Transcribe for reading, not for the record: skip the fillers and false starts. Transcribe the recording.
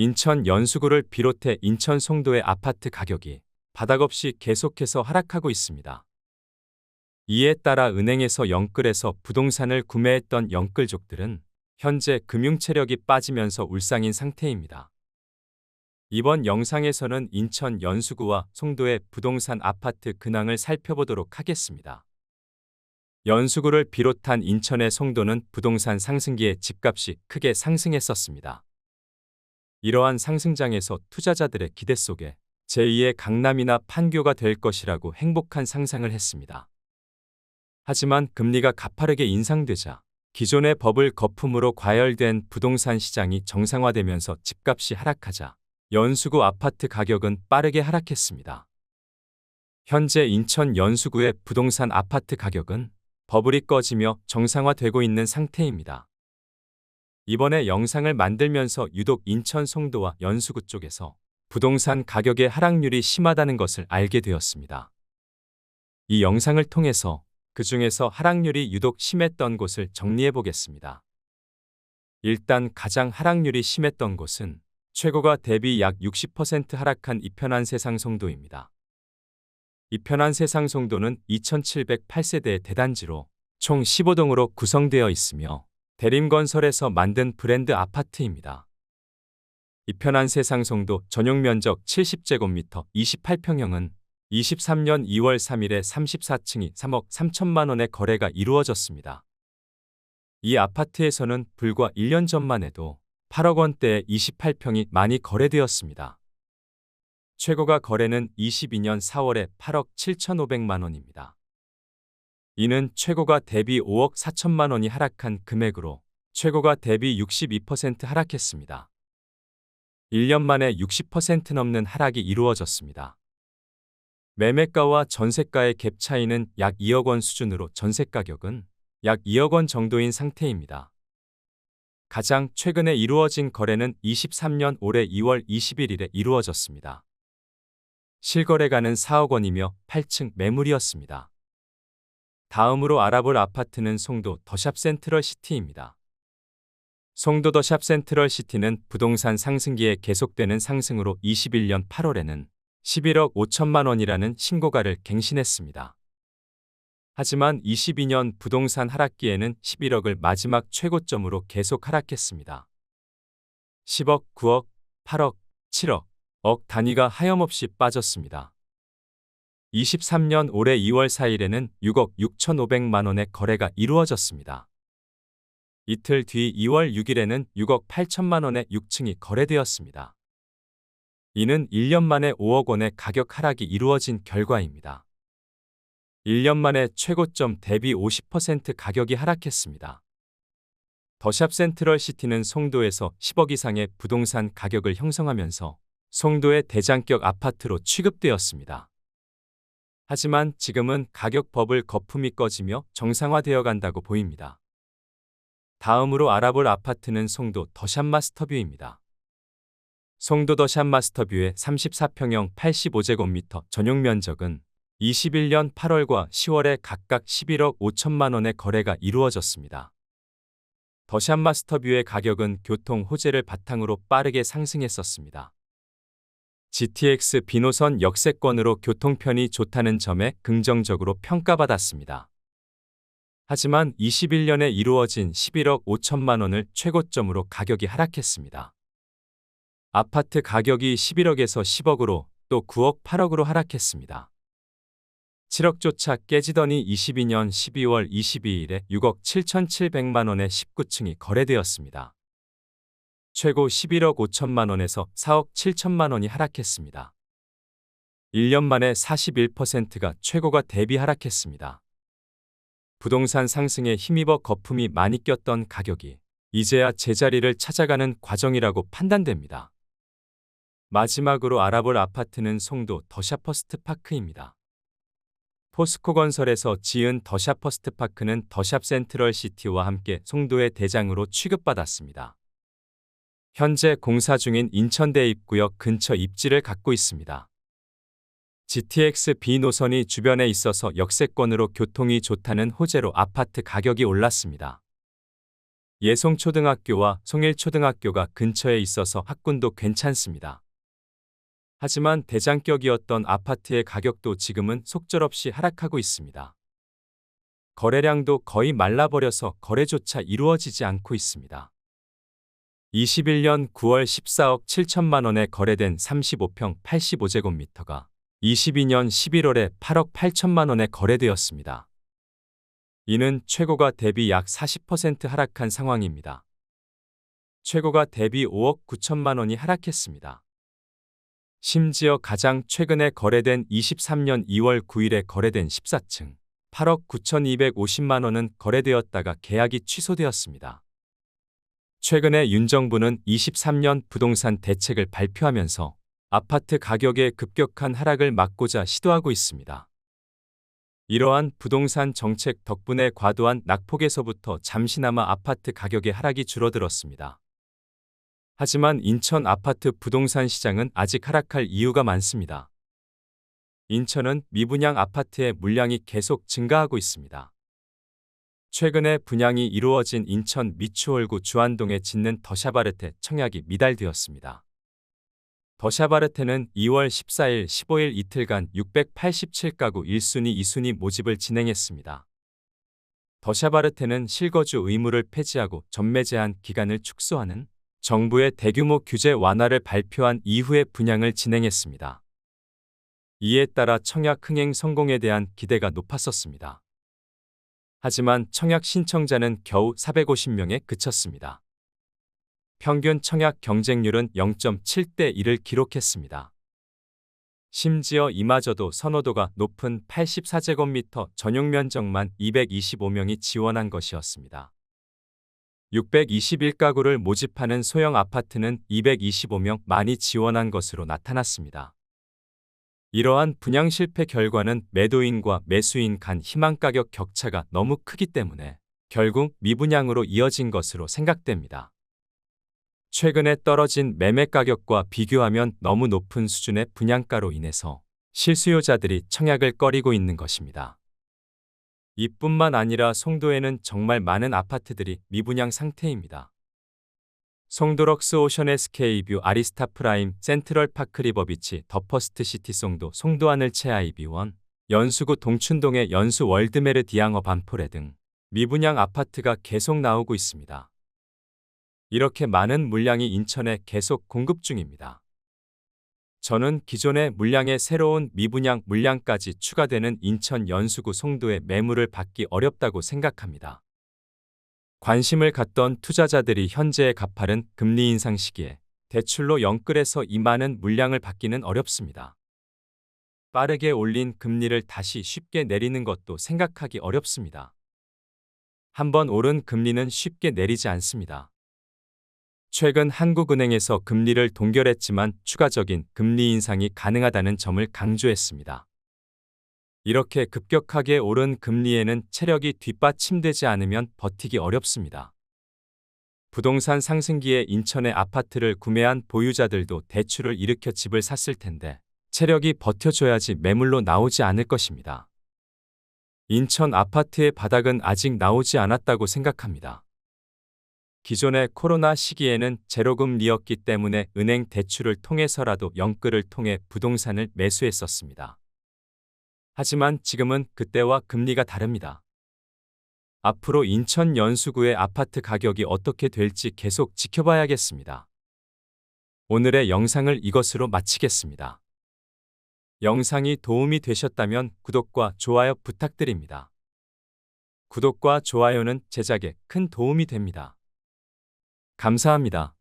인천 연수구를 비롯해 인천 송도의 아파트 가격이 바닥없이 계속해서 하락하고 있습니다. 이에 따라 은행에서 영끌에서 부동산을 구매했던 영끌족들은 현재 금융체력이 빠지면서 울상인 상태입니다. 이번 영상에서는 인천 연수구와 송도의 부동산 아파트 근황을 살펴보도록 하겠습니다. 연수구를 비롯한 인천의 송도는 부동산 상승기에 집값이 크게 상승했었습니다. 이러한 상승장에서 투자자들의 기대 속에 제2의 강남이나 판교가 될 것이라고 행복한 상상을 했습니다. 하지만 금리가 가파르게 인상되자 기존의 버블 거품으로 과열된 부동산 시장이 정상화되면서 집값이 하락하자 연수구 아파트 가격은 빠르게 하락했습니다. 현재 인천 연수구의 부동산 아파트 가격은 버블이 꺼지며 정상화되고 있는 상태입니다. 이번에 영상을 만들면서 유독 인천 송도와 연수구 쪽에서 부동산 가격의 하락률이 심하다는 것을 알게 되었습니다. 이 영상을 통해서 그 중에서 하락률이 유독 심했던 곳을 정리해 보겠습니다. 일단 가장 하락률이 심했던 곳은 최고가 대비 약 60% 하락한 이편한 세상 송도입니다. 이편한 세상 송도는 2708세대의 대단지로 총 15동으로 구성되어 있으며 대림건설에서 만든 브랜드 아파트입니다. 이편한 세상 송도 전용 면적 70제곱미터 28평형은 23년 2월 3일에 34층이 3억 3천만 원의 거래가 이루어졌습니다. 이 아파트에서는 불과 1년 전만 해도 8억 원대의 28평이 많이 거래되었습니다. 최고가 거래는 22년 4월에 8억 7,500만 원입니다. 이는 최고가 대비 5억 4천만 원이 하락한 금액으로 최고가 대비 62% 하락했습니다. 1년 만에 60% 넘는 하락이 이루어졌습니다. 매매가와 전세가의 갭 차이는 약 2억 원 수준으로 전세 가격은 약 2억 원 정도인 상태입니다. 가장 최근에 이루어진 거래는 23년 올해 2월 21일에 이루어졌습니다. 실거래가는 4억 원이며 8층 매물이었습니다. 다음으로 알아볼 아파트는 송도 더샵 센트럴시티입니다. 송도 더샵 센트럴시티는 부동산 상승기에 계속되는 상승으로 21년 8월에는 11억 5천만 원이라는 신고가를 갱신했습니다. 하지만 22년 부동산 하락기에는 11억을 마지막 최고점으로 계속 하락했습니다. 10억, 9억, 8억, 7억, 억 단위가 하염없이 빠졌습니다. 23년 올해 2월 4일에는 6억 6,500만 원의 거래가 이루어졌습니다. 이틀 뒤 2월 6일에는 6억 8천만 원의 6층이 거래되었습니다. 이는 1년 만에 5억 원의 가격 하락이 이루어진 결과입니다. 1년 만에 최고점 대비 50% 가격이 하락했습니다. 더샵 센트럴시티는 송도에서 10억 이상의 부동산 가격을 형성하면서 송도의 대장격 아파트로 취급되었습니다. 하지만 지금은 가격 버블 거품이 꺼지며 정상화되어 간다고 보입니다. 다음으로 알아볼 아파트는 송도 더샵 마스터뷰입니다. 송도 더샵 마스터뷰의 34평형 85제곱미터 전용 면적은 21년 8월과 10월에 각각 11억 5천만 원의 거래가 이루어졌습니다. 더샵 마스터뷰의 가격은 교통 호재를 바탕으로 빠르게 상승했었습니다. GTX 비노선 역세권으로 교통편이 좋다는 점에 긍정적으로 평가받았습니다. 하지만 21년에 이루어진 11억 5천만 원을 최고점으로 가격이 하락했습니다. 아파트 가격이 11억에서 10억으로 또 9억 8억으로 하락했습니다. 7억조차 깨지더니 22년 12월 22일에 6억 7,700만 원의 19층이 거래되었습니다. 최고 11억 5천만 원에서 4억 7천만 원이 하락했습니다. 1년 만에 41%가 최고가 대비 하락했습니다. 부동산 상승에 힘입어 거품이 많이 꼈던 가격이 이제야 제자리를 찾아가는 과정이라고 판단됩니다. 마지막으로 알아볼 아파트는 송도 더샵 퍼스트파크입니다. 포스코건설에서 지은 더샵 퍼스트파크는 더샵 센트럴시티와 함께 송도의 대장으로 취급받았습니다. 현재 공사 중인 인천대입구역 근처 입지를 갖고 있습니다. GTX B 노선이 주변에 있어서 역세권으로 교통이 좋다는 호재로 아파트 가격이 올랐습니다. 예송초등학교와 송일초등학교가 근처에 있어서 학군도 괜찮습니다. 하지만 대장격이었던 아파트의 가격도 지금은 속절없이 하락하고 있습니다. 거래량도 거의 말라버려서 거래조차 이루어지지 않고 있습니다. 21년 9월 14억 7천만 원에 거래된 35평 85제곱미터가 22년 11월에 8억 8천만 원에 거래되었습니다. 이는 최고가 대비 약 40% 하락한 상황입니다. 최고가 대비 5억 9천만 원이 하락했습니다. 심지어 가장 최근에 거래된 23년 2월 9일에 거래된 14층 8억 9,250만 원은 거래되었다가 계약이 취소되었습니다. 최근에 윤 정부는 23년 부동산 대책을 발표하면서 아파트 가격의 급격한 하락을 막고자 시도하고 있습니다. 이러한 부동산 정책 덕분에 과도한 낙폭에서부터 잠시나마 아파트 가격의 하락이 줄어들었습니다. 하지만 인천 아파트 부동산 시장은 아직 하락할 이유가 많습니다. 인천은 미분양 아파트의 물량이 계속 증가하고 있습니다. 최근에 분양이 이루어진 인천 미추홀구 주안동에 짓는 더샤바르테 청약이 미달되었습니다. 더샤바르테는 2월 14일, 15일 이틀간 687가구 1순위, 2순위 모집을 진행했습니다. 더샤바르테는 실거주 의무를 폐지하고 전매 제한 기간을 축소하는 정부의 대규모 규제 완화를 발표한 이후에 분양을 진행했습니다. 이에 따라 청약 흥행 성공에 대한 기대가 높았었습니다. 하지만 청약 신청자는 겨우 450명에 그쳤습니다. 평균 청약 경쟁률은 0.7대 1을 기록했습니다. 심지어 이마저도 선호도가 높은 84제곱미터 전용 면적만 225명이 지원한 것이었습니다. 621가구를 모집하는 소형 아파트는 225명만이 지원한 것으로 나타났습니다. 이러한 분양 실패 결과는 매도인과 매수인 간 희망 가격 격차가 너무 크기 때문에 결국 미분양으로 이어진 것으로 생각됩니다. 최근에 떨어진 매매 가격과 비교하면 너무 높은 수준의 분양가로 인해서 실수요자들이 청약을 꺼리고 있는 것입니다. 이뿐만 아니라 송도에는 정말 많은 아파트들이 미분양 상태입니다. 송도럭스 오션에스케이뷰 아리스타 프라임 센트럴파크 리버비치 더 퍼스트 시티 송도 송도하늘채 아이비원 연수구 동춘동의 연수 월드메르 디앙어 반포레 등 미분양 아파트가 계속 나오고 있습니다. 이렇게 많은 물량이 인천에 계속 공급 중입니다. 저는 기존의 물량에 새로운 미분양 물량까지 추가되는 인천 연수구 송도의 매물을 받기 어렵다고 생각합니다. 관심을 갖던 투자자들이 현재의 가파른 금리 인상 시기에 대출로 영끌해서 이 많은 물량을 받기는 어렵습니다. 빠르게 올린 금리를 다시 쉽게 내리는 것도 생각하기 어렵습니다. 한번 오른 금리는 쉽게 내리지 않습니다. 최근 한국은행에서 금리를 동결했지만 추가적인 금리 인상이 가능하다는 점을 강조했습니다. 이렇게 급격하게 오른 금리에는 체력이 뒷받침되지 않으면 버티기 어렵습니다. 부동산 상승기에 인천의 아파트를 구매한 보유자들도 대출을 일으켜 집을 샀을 텐데 체력이 버텨줘야지 매물로 나오지 않을 것입니다. 인천 아파트의 바닥은 아직 나오지 않았다고 생각합니다. 기존의 코로나 시기에는 제로금리였기 때문에 은행 대출을 통해서라도 영끌을 통해 부동산을 매수했었습니다. 하지만 지금은 그때와 금리가 다릅니다. 앞으로 인천 연수구의 아파트 가격이 어떻게 될지 계속 지켜봐야겠습니다. 오늘의 영상을 이것으로 마치겠습니다. 영상이 도움이 되셨다면 구독과 좋아요 부탁드립니다. 구독과 좋아요는 제작에 큰 도움이 됩니다. 감사합니다.